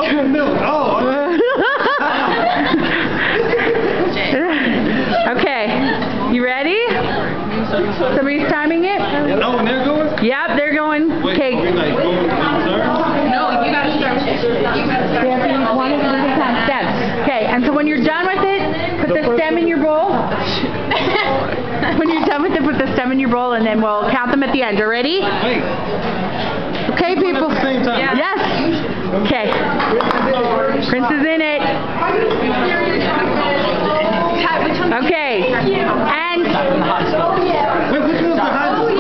Oh, milk. Oh. Okay. You ready? Somebody's timing it? Oh, and they're going? Yep, they're going. Okay. Wait, like, no, you gotta start. Steps. Okay, and so when you're done with it, put the stem in your bowl. When you're done with it, put the stem in your bowl, and then we'll count them at the end. Are you ready? Wait. Okay, people. At the same time. Yeah. Yes. Okay. Prince is in it. Okay. And. Wait, which one's behind us? Wait,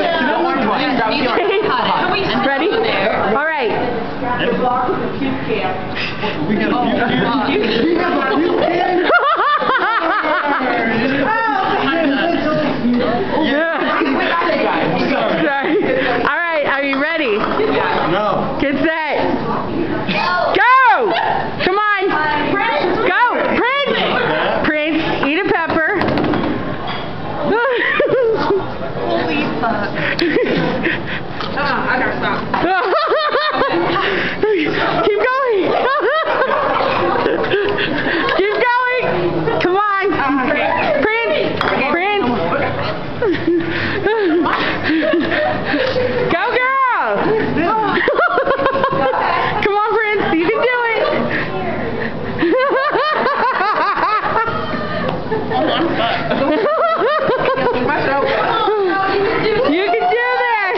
Ready? All right. We got a few kids. We got a few kids. Sorry. All right. Are you ready? No. Get set. Go! Come on. Go. Prince. Prince, eat a pepper. Holy fuck. I gotta stop. Keep going. Keep going. Come on. Prince. Prince. Go, girl. Come on, Prince. You can do it. You can do this.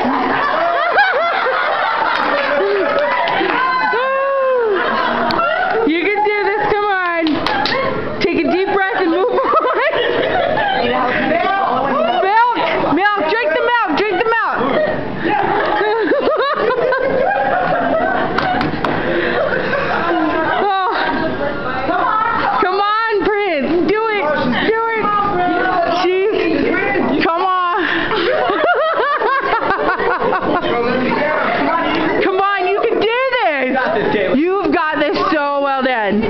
You can do this. Come on. Take a deep breath and move on. Milk. Milk. Drink the milk. Drink the milk. Oh. Come on, Prince. Do it. Do it. Jeez. Come on. Come on, you can do this. You've got this so well done.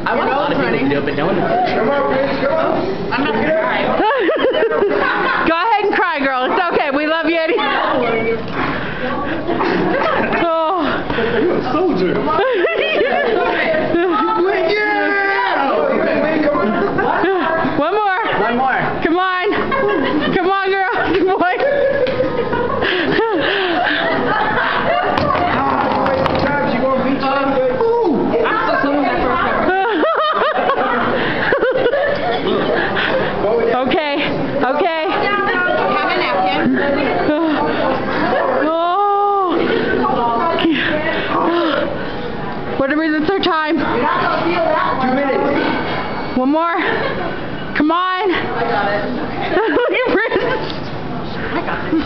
I want a lot of people to do it, but no one does. Come on, Prince. Come on. I'm not gonna cry. Go ahead and cry, girl. It's okay. We love you anyhow. Oh. You're a soldier. One more. One more. Come on. Come on, girl. Come on. Okay. Okay. Have a napkin. Oh. Whatever, it's our time. 2 minutes. One more. Come on. I got it. Look at Prince. I got this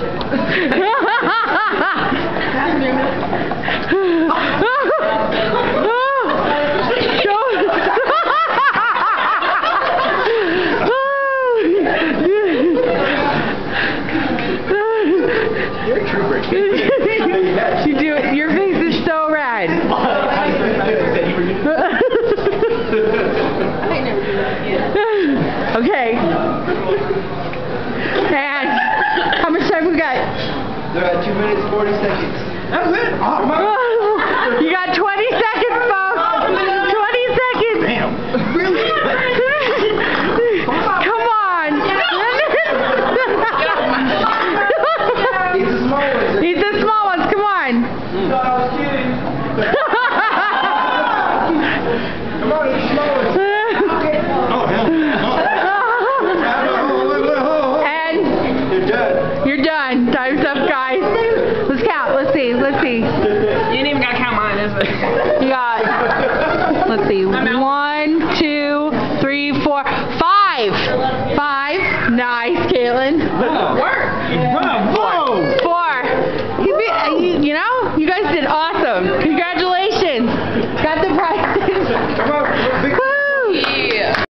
You're a trooper. You do it. Your face is so rad. Okay. And how much time we got? They're at 2 minutes, 40 seconds. That's it. Oh, my God.